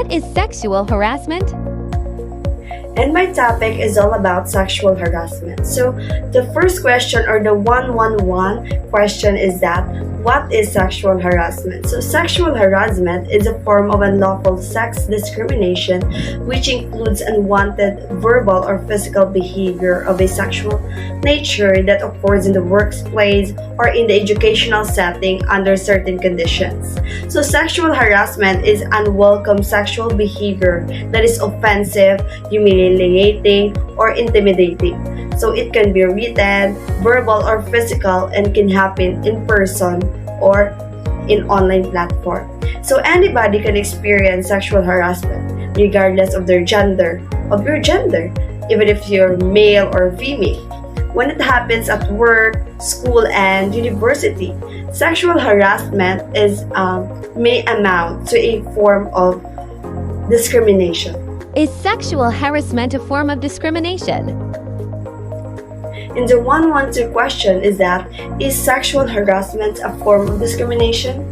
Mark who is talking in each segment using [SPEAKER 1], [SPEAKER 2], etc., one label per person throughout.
[SPEAKER 1] What is sexual harassment?
[SPEAKER 2] And my topic is all about sexual harassment. So the first question, or the 111 question, is that what is sexual harassment? So sexual harassment is a form of unlawful sex discrimination which includes unwanted verbal or physical behavior of a sexual nature that occurs in the workplace or in the educational setting under certain conditions. So sexual harassment is unwelcome sexual behavior that is offensive, humiliating, or intimidating. So it can be written, verbal, or physical, and can happen in person or in online platform. So anybody can experience sexual harassment regardless of their gender, even if you're male or female. When it happens at work, school, and university, sexual harassment may amount to a form of discrimination.
[SPEAKER 1] Is sexual harassment a form of discrimination?
[SPEAKER 2] And the 112 question is that, is sexual harassment a form of discrimination?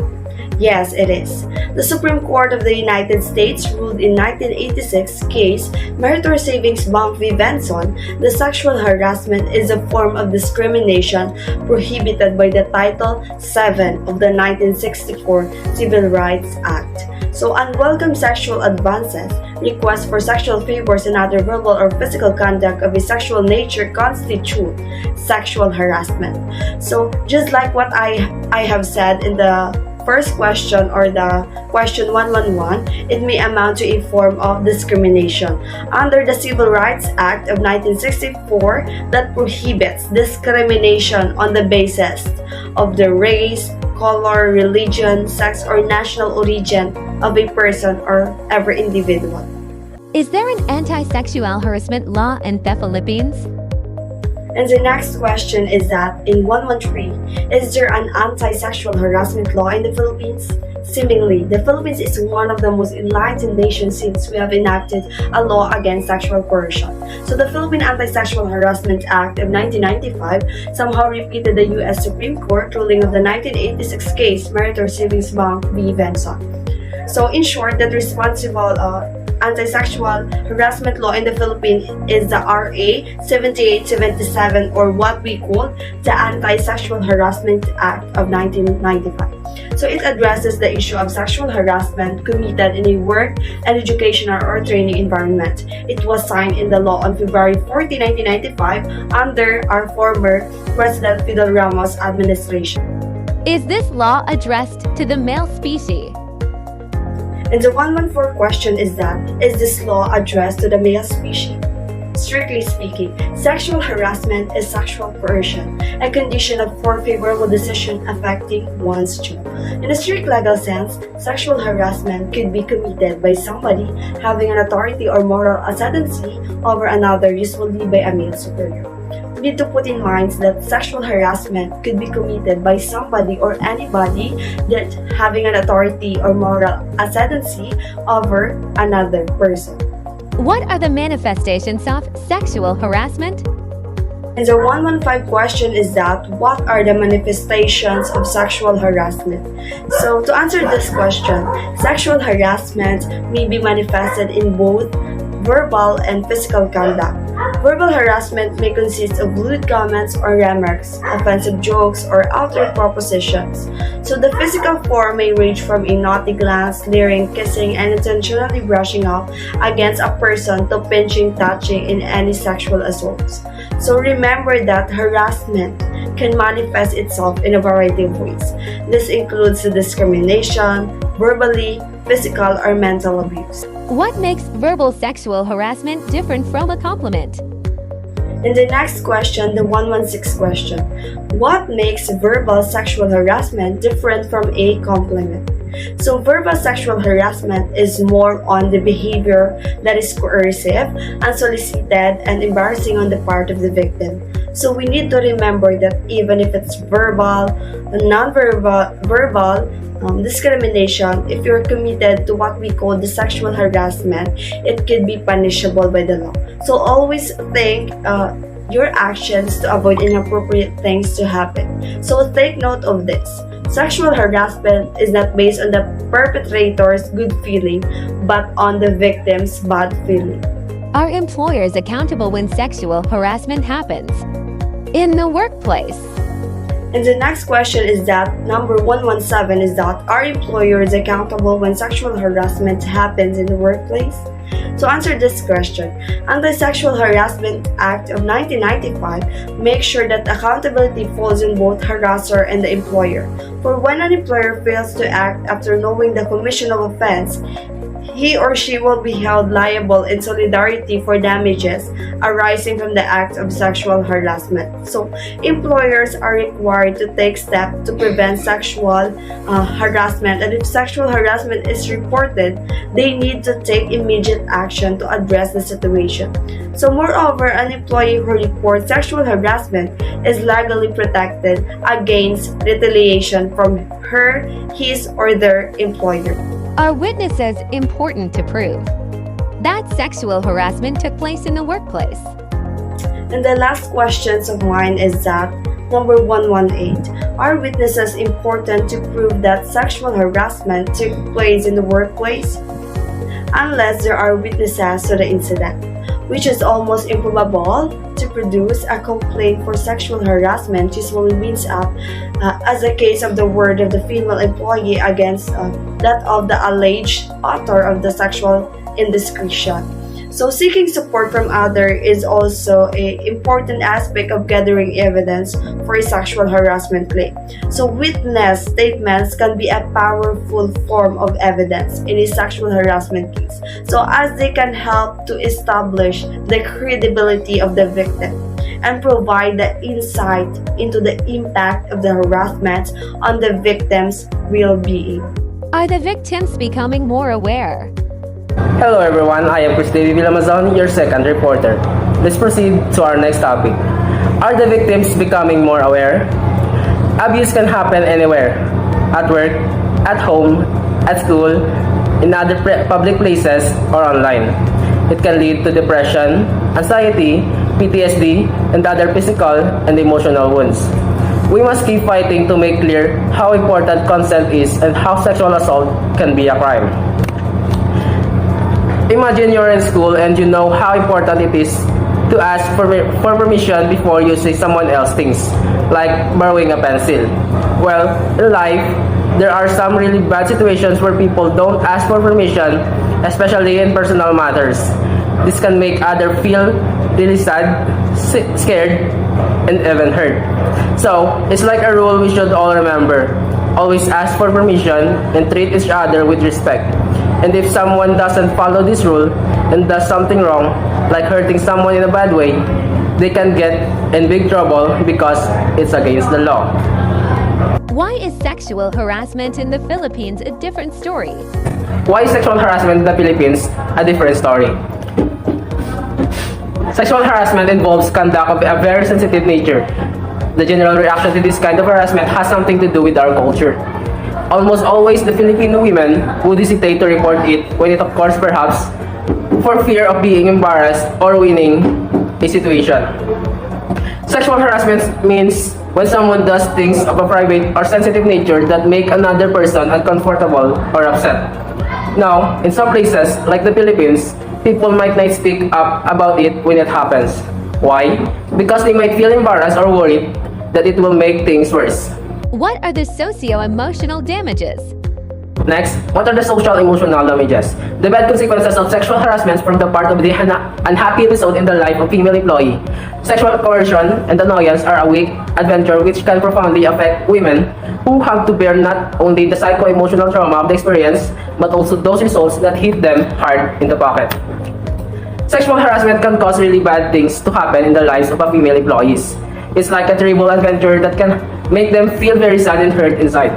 [SPEAKER 2] Yes, it is. The Supreme Court of the United States ruled in 1986 case Meritor Savings Bank v. Benson that sexual harassment is a form of discrimination prohibited by the Title VII of the 1964 Civil Rights Act. So unwelcome sexual advances, requests for sexual favors, and other verbal or physical conduct of a sexual nature constitute sexual harassment. So just like what I have said in the first question, or the question 111, it may amount to a form of discrimination under the Civil Rights Act of 1964 that prohibits discrimination on the basis of the race, color, religion, sex, or national origin of a person or every individual.
[SPEAKER 1] Is there an anti-sexual harassment law in the Philippines?
[SPEAKER 2] And the next question is that, in 113, is there an anti-sexual harassment law in the Philippines? Seemingly, the Philippines is one of the most enlightened nations since we have enacted a law against sexual coercion. So the Philippine Anti-Sexual Harassment Act of 1995 somehow repeated the U.S. Supreme Court ruling of the 1986 case Meritor Savings Bank v. Benson. So in short, the responsible anti-sexual harassment law in the Philippines is the RA 7877, or what we call the Anti-Sexual Harassment Act of 1995. So it addresses the issue of sexual harassment committed in a work and educational or training environment. It was signed in the law on February 14, 1995 under our former President Fidel Ramos administration.
[SPEAKER 1] Is this law addressed to the male species?
[SPEAKER 2] And the 114 question is that, is this law addressed to the male species? Strictly speaking, sexual harassment is sexual coercion, a condition of for favorable decision affecting one's job. In a strict legal sense, sexual harassment could be committed by somebody having an authority or moral ascendancy over another, usually by a male superior. We need to put in mind that sexual harassment could be committed by somebody or anybody that having an authority or moral ascendancy over another person.
[SPEAKER 1] What are the manifestations of sexual harassment?
[SPEAKER 2] And the 115 question is that, what are the manifestations of sexual harassment? So to answer this question, sexual harassment may be manifested in both verbal and physical conduct. Verbal harassment may consist of lewd comments or remarks, offensive jokes, or outward propositions. So the physical form may range from a naughty glance, leering, kissing, and intentionally brushing up against a person to pinching, touching, in any sexual assaults. So remember that harassment can manifest itself in a variety of ways. This includes discrimination, verbally, physical, or mental abuse.
[SPEAKER 1] What makes verbal sexual harassment different from a compliment?
[SPEAKER 2] In the next question, the 116 question, what makes verbal sexual harassment different from a compliment? So verbal sexual harassment is more on the behavior that is coercive, unsolicited, and embarrassing on the part of the victim. So we need to remember that even if it's verbal, non-verbal discrimination, if you're committed to what we call the sexual harassment, it could be punishable by the law. So always think your actions to avoid inappropriate things to happen. So take note of this. sexual harassment is not based on the perpetrator's good feeling, but on the victim's bad feeling.
[SPEAKER 1] Are employers accountable when sexual harassment happens? In the workplace.
[SPEAKER 2] And the next question is that number 117 is that are employers accountable when sexual harassment happens in the workplace? To answer this question, Anti-Sexual Harassment Act of 1995 makes sure that accountability falls on both harasser and the employer. For when an employer fails to act after knowing the commission of offense, he or she will be held liable in solidarity for damages arising from the act of sexual harassment. So, employers are required to take steps to prevent sexual harassment, and if sexual harassment is reported, they need to take immediate action to address the situation. So, moreover, an employee who reports sexual harassment is legally protected against retaliation from her, his, or their employer.
[SPEAKER 1] Are witnesses important to prove that sexual harassment took place in the workplace?
[SPEAKER 2] And the last questions of mine is that number 118. Are witnesses important to prove that sexual harassment took place in the workplace? Unless there are witnesses to the incident, which is almost improbable to produce a complaint for sexual harassment usually means up as a case of the word of the female employee against that of the alleged author of the sexual indiscretion. So seeking support from others is also an important aspect of gathering evidence for a sexual harassment claim. So witness statements can be a powerful form of evidence in a sexual harassment case. So as they can help to establish the credibility of the victim and provide the insight into the impact of the harassment on the victim's well-being.
[SPEAKER 1] Are the victims becoming more aware?
[SPEAKER 3] Hello everyone, I am Christy Villamazon, your second reporter. Let's proceed to our next topic. Are the victims becoming more aware? Abuse can happen anywhere, at work, at home, at school, in other public places, or online. It can lead to depression, anxiety, PTSD, and other physical and emotional wounds. We must keep fighting to make clear how important consent is and how sexual assault can be a crime. Imagine you're in school and you know how important it is to ask for permission before using someone else's things, like borrowing a pencil. Well, in life, there are some really bad situations where people don't ask for permission, especially in personal matters. This can make others feel really sad, scared, and even hurt. So, it's like a rule we should all remember. Always ask for permission and treat each other with respect. And if someone doesn't follow this rule and does something wrong, like hurting someone in a bad way, they can get in big trouble because it's against the law.
[SPEAKER 1] Why is sexual harassment in the Philippines a different story?
[SPEAKER 3] Why is sexual harassment in the Philippines a different story? Sexual harassment involves conduct of a very sensitive nature. The general reaction to this kind of harassment has something to do with our culture. Almost always the Filipino women would hesitate to report it when it occurs, perhaps for fear of being embarrassed or winning a situation. Sexual harassment means when someone does things of a private or sensitive nature that make another person uncomfortable or upset. Now, in some places, like the Philippines, people might not speak up about it when it happens. Why? Because they might feel embarrassed or worried that it will make things worse.
[SPEAKER 1] What are the socio-emotional damages?
[SPEAKER 3] Next, what are the social emotional damages? The bad consequences of sexual harassment from the part of the unhappy episode in the life of female employee. Sexual coercion and annoyance are a weak adventure which can profoundly affect women who have to bear not only the psycho-emotional trauma of the experience, but also those results that hit them hard in the pocket. Sexual harassment can cause really bad things to happen in the lives of a female employees. It's like a terrible adventure that can make them feel very sad and hurt inside.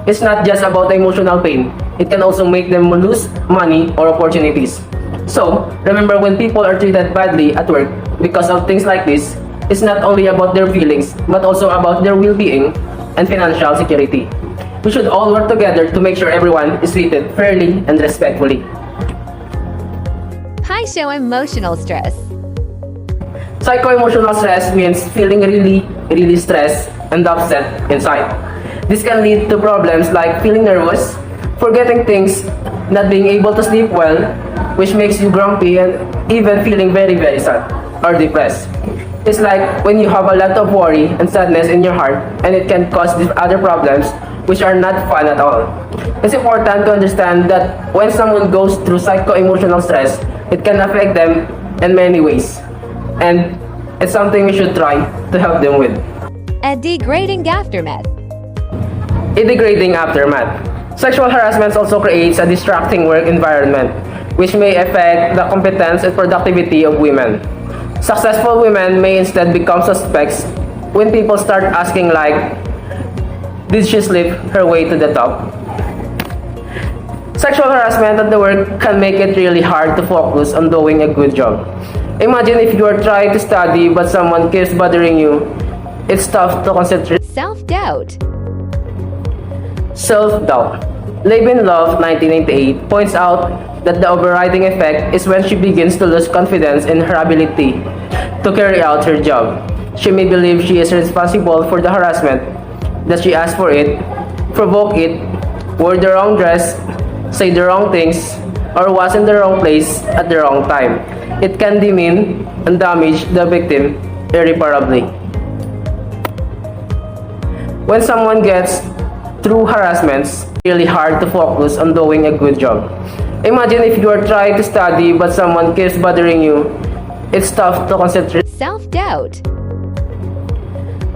[SPEAKER 3] It's not just about the emotional pain. It can also make them lose money or opportunities. So, remember when people are treated badly at work because of things like this, it's not only about their feelings, but also about their well-being and financial security. We should all work together to make sure everyone is treated fairly and respectfully.
[SPEAKER 1] Show emotional stress.
[SPEAKER 3] Psycho-emotional stress means feeling really stressed and upset inside. This can lead to problems like feeling nervous, forgetting things, not being able to sleep well, which makes you grumpy and even feeling very, very sad or depressed. It's like when you have a lot of worry and sadness in your heart, and it can cause these other problems which are not fun at all. It's important to understand that when someone goes through psycho-emotional stress, it can affect them in many ways. And it's something we should try to help them with.
[SPEAKER 1] A degrading aftermath.
[SPEAKER 3] A degrading aftermath. Sexual harassment also creates a distracting work environment, which may affect the competence and productivity of women. Successful women may instead become suspects when people start asking like, did she slip her way to the top? Sexual harassment at the work can make it really hard to focus on doing a good job. Imagine if you are trying to study but someone keeps bothering you. It's tough to concentrate.
[SPEAKER 1] Self-doubt.
[SPEAKER 3] Self-doubt. Levin Love, 1998, points out that the overriding effect is when she begins to lose confidence in her ability to carry out her job. She may believe she is responsible for the harassment, that she asked for it, provoke it, wore the wrong dress, say the wrong things, or was in the wrong place at the wrong time. It can demean and damage the victim irreparably. When someone gets through harassments, it's really hard to focus on doing a good job. Imagine if you are trying to study but someone keeps bothering you. It's tough to concentrate.
[SPEAKER 1] Self-doubt.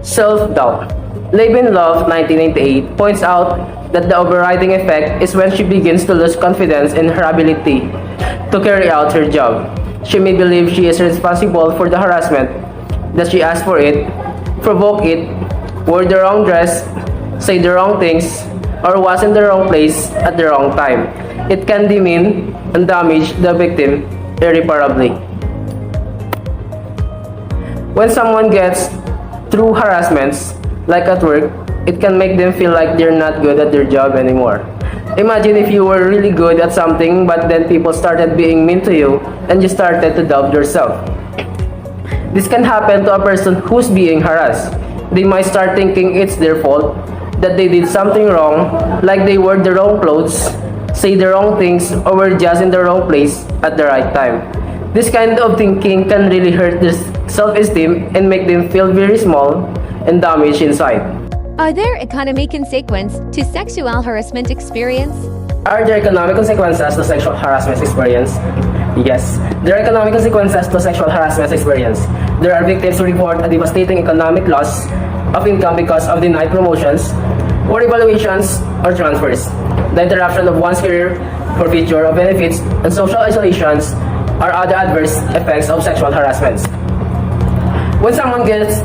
[SPEAKER 3] Self-doubt. Levin Love, 1998, points out that the overriding effect is when she begins to lose confidence in her ability to carry out her job. She may believe she is responsible for the harassment, that she asked for it, provoke it, wore the wrong dress, say the wrong things, or was in the wrong place at the wrong time. It can demean and damage the victim irreparably. When someone gets through harassments, like at work, it can make them feel like they're not good at their job anymore. Imagine if you were really good at something but then people started being mean to you and you started to doubt yourself. This can happen to a person who's being harassed. They might start thinking it's their fault, that they did something wrong, like they wore the wrong clothes, say the wrong things, or were just in the wrong place at the right time. This kind of thinking can really hurt their self-esteem and make them feel very small and damaged inside.
[SPEAKER 1] Are there economic consequences to sexual harassment experience?
[SPEAKER 3] Are there economic consequences to sexual harassment experience? Yes, there are economic consequences to sexual harassment experience. There are victims who report a devastating economic loss of income because of denied promotions, or evaluations, or transfers. The interruption of one's career, forfeiture of benefits, and social isolations are other adverse effects of sexual harassments. When someone gets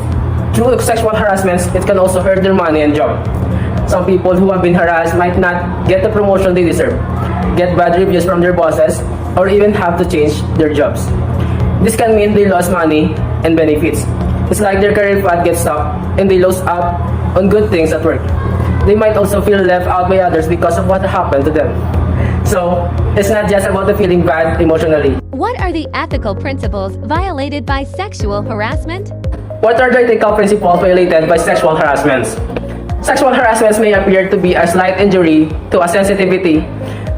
[SPEAKER 3] through sexual harassments, it can also hurt their money and job. Some people who have been harassed might not get the promotion they deserve, get bad reviews from their bosses, or even have to change their jobs. This can mean they lost money and benefits. It's like their career path gets stuck and they lose out on good things at work. They might also feel left out by others because of what happened to them. So, it's not just about the feeling bad emotionally.
[SPEAKER 1] What are the ethical principles violated by sexual harassment?
[SPEAKER 3] What are the ethical principles violated by sexual harassments? Sexual harassments may appear to be a slight injury to a sensitivity,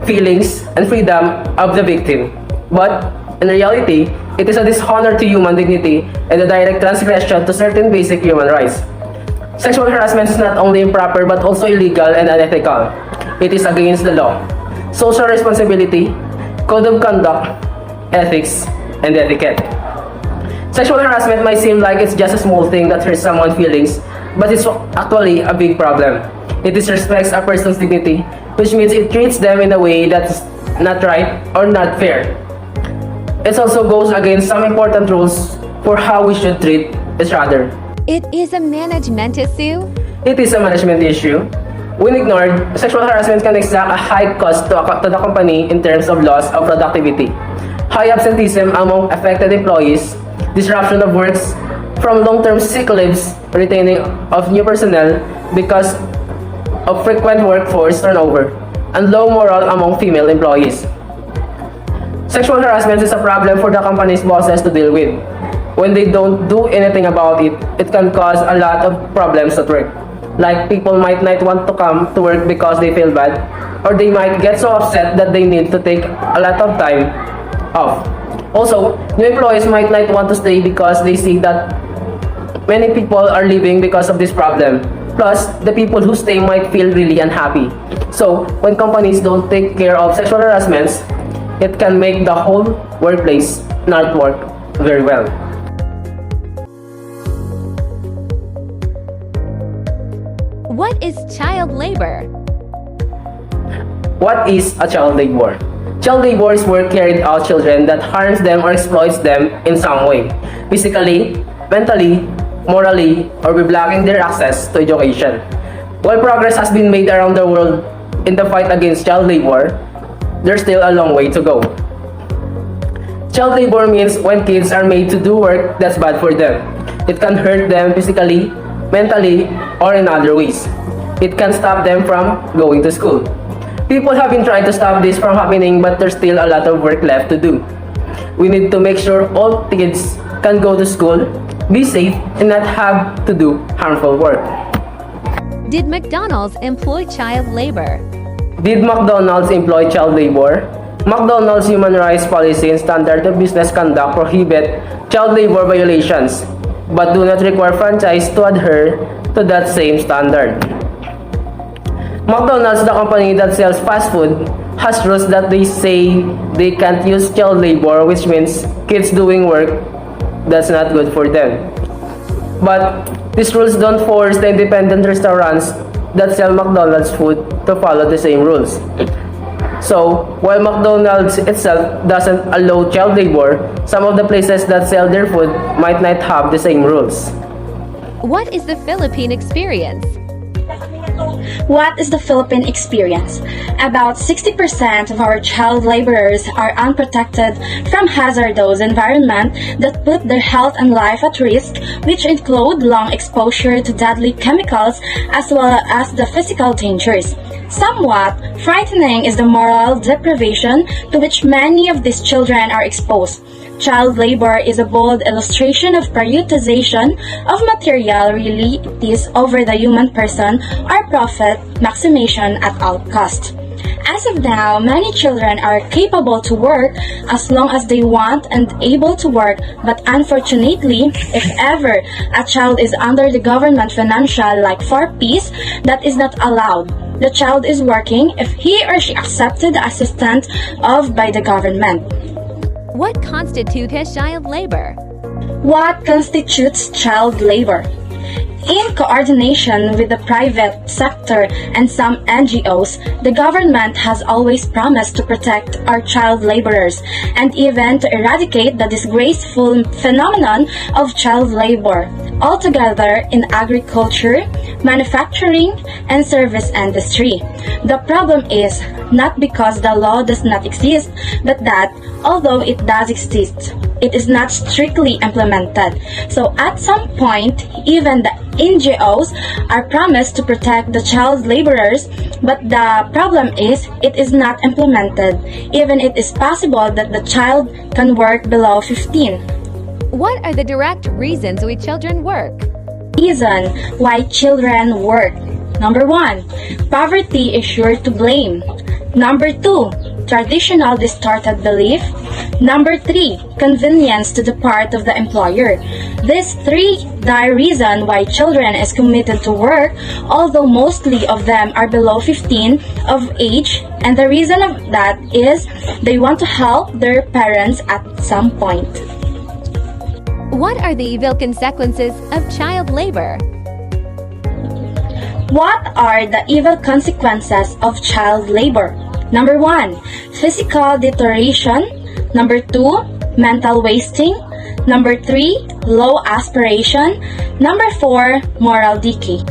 [SPEAKER 3] feelings, and freedom of the victim. But, in reality, it is a dishonor to human dignity and a direct transgression to certain basic human rights. Sexual harassment is not only improper but also illegal and unethical. It is against the law, social responsibility, code of conduct, ethics, and etiquette. Sexual harassment might seem like it's just a small thing that hurts someone's feelings, but it's actually a big problem. It disrespects a person's dignity, which means it treats them in a way that's not right or not fair. It also goes against some important rules for how we should treat each other.
[SPEAKER 1] It is a management issue.
[SPEAKER 3] It is a management issue. When ignored, sexual harassment can exact a high cost to the company in terms of loss of productivity, high absenteeism among affected employees, disruption of works, from long-term sick leaves, retaining of new personnel because of frequent workforce turnover, and low morale among female employees. Sexual harassment is a problem for the company's bosses to deal with. When they don't do anything about it, it can cause a lot of problems at work. Like people might not want to come to work because they feel bad, or they might get so upset that they need to take a lot of time off. Also, new employees might not want to stay because they see that many people are leaving because of this problem. Plus, the people who stay might feel really unhappy. So, when companies don't take care of sexual harassments, it can make the whole workplace not work very well.
[SPEAKER 1] What is child labor?
[SPEAKER 3] What is a child labor? Child labor is work carried out children that harms them or exploits them in some way, physically, mentally, morally, or by blocking their access to education. While progress has been made around the world in the fight against child labor, there's still a long way to go. Child labor means when kids are made to do work that's bad for them. It can hurt them physically, mentally, or in other ways. It can stop them from going to school. People have been trying to stop this from happening, but there's still a lot of work left to do. We need to make sure all kids can go to school, be safe, and not have to do harmful work.
[SPEAKER 1] Did McDonald's employ child labor?
[SPEAKER 3] Did McDonald's employ child labor? McDonald's human rights policy and standard of business conduct prohibit child labor violations, but do not require franchise to adhere to that same standard. McDonald's, the company that sells fast food, has rules that they say they can't use child labor, which means kids doing work that's not good for them. But these rules don't force the independent restaurants that sell McDonald's food to follow the same rules. So, while McDonald's itself doesn't allow child labor, some of the places that sell their food might not have the same rules.
[SPEAKER 1] What is the Philippine experience?
[SPEAKER 4] What is the Philippine experience? About 60% of our child laborers are unprotected from hazardous environment that put their health and life at risk, which include long exposure to deadly chemicals as well as the physical dangers. Somewhat frightening is the moral deprivation to which many of these children are exposed. Child labor is a bold illustration of prioritization of material realities over the human person or profit maximization at all cost. As of now, many children are capable to work as long as they want and able to work, but unfortunately, if ever a child is under the government financial like 4Ps, that is not allowed. The child is working if he or she accepted the assistance of by the government.
[SPEAKER 1] What constitutes child labor?
[SPEAKER 4] What constitutes child labor? In coordination with the private sector and some NGOs, the government has always promised to protect our child laborers and even to eradicate the disgraceful phenomenon of child labor altogether in agriculture, manufacturing, and service industry. The problem is not because the law does not exist, but that although it does exist, it is not strictly implemented. So at some point, even the NGOs are promised to protect the child laborers, but the problem is it is not implemented. Even it is possible that the child can work below 15.
[SPEAKER 1] What are the direct reasons why children work?
[SPEAKER 4] Reason why children work. Number 1, poverty is sure to blame. Number 2, traditional distorted belief. Number 3, convenience to the part of the employer. These 3 the reason why children is committed to work, although mostly of them are below 15 of age, and the reason of that is they want to help their parents at some point.
[SPEAKER 1] What are the evil consequences of child labor?
[SPEAKER 4] What are the evil consequences of child labor? Number 1, physical deterioration. Number 2, mental wasting. Number 3, low aspiration. Number 4, moral decay.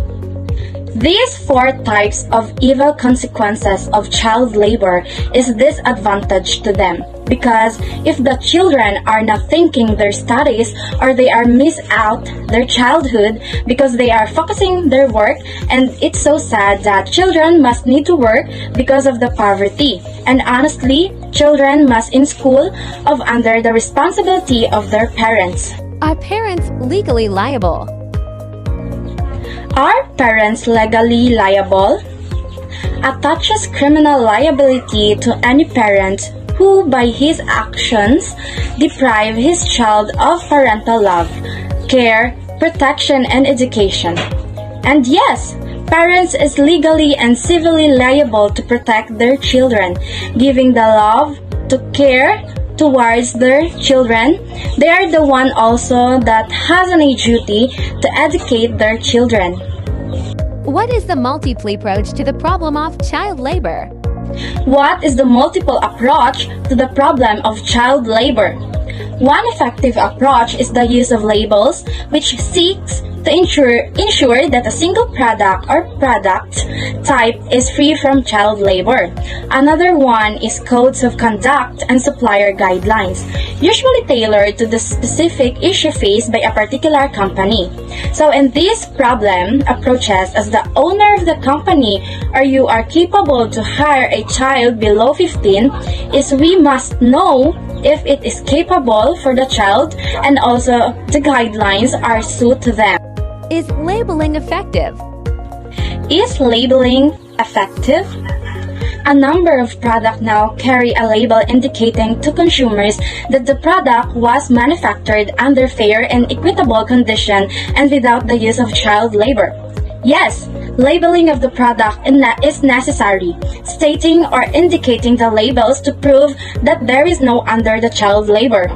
[SPEAKER 4] These 4 types of evil consequences of child labor is disadvantage to them, because if the children are not thinking their studies or they are miss out their childhood because they are focusing their work, and it's so sad that children must need to work because of the poverty. And honestly, children must in school of under the responsibility of their parents.
[SPEAKER 1] Are parents legally liable?
[SPEAKER 4] Are parents legally liable? Attaches criminal liability to any parent who, by his actions, deprive his child of parental love, care, protection, and education. And yes, parents is legally and civilly liable to protect their children, giving the love, to care towards their children. They are the one also that has a duty to educate their children.
[SPEAKER 1] What is the multiple approach to the problem of child labor?
[SPEAKER 4] What is the multiple approach to the problem of child labor? One effective approach is the use of labels, which seeks to ensure that a single product or product type is free from child labor. Another one is codes of conduct and supplier guidelines, usually tailored to the specific issue faced by a particular company. So in this problem approaches, as the owner of the company or you are capable to hire a child below 15, is we must know if it is capable for the child and also the guidelines are suited to them.
[SPEAKER 1] Is labeling effective?
[SPEAKER 4] Is labeling effective? A number of products now carry a label indicating to consumers that the product was manufactured under fair and equitable condition and without the use of child labor. Yes, labeling of the product is necessary, stating or indicating the labels to prove that there is no under the child labor.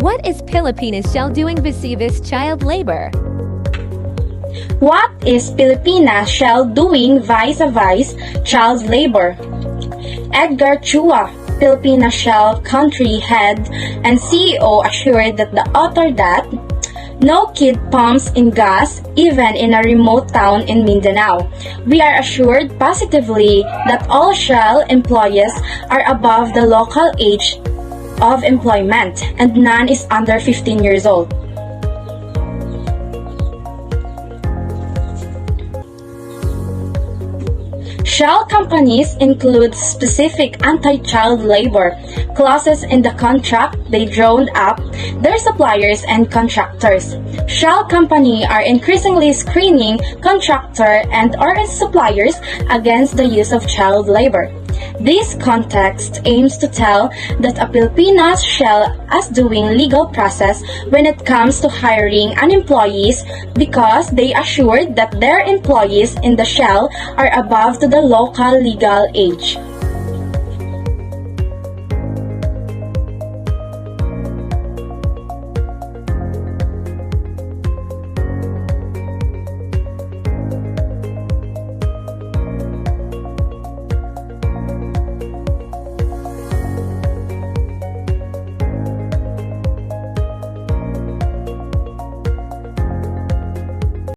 [SPEAKER 1] What is Pilipinas shell doing vis-a-vis child labor?
[SPEAKER 4] What is Filipina shell doing vis-a-vis child labor? Edgar Chua, Filipina Shell country head and CEO, assured that the author that no kid pumps in gas even in a remote town in Mindanao. We are assured positively that all Shell employees are above the local age of employment and none is under 15 years old. Shell companies include specific anti-child labor clauses in the contract they drawn up their suppliers and contractors. Shell company are increasingly screening contractor and or suppliers against the use of child labor. This context aims to tell that a Pilipinas Shell is doing legal process when it comes to hiring an employees because they assured that their employees in the Shell are above to the local legal age.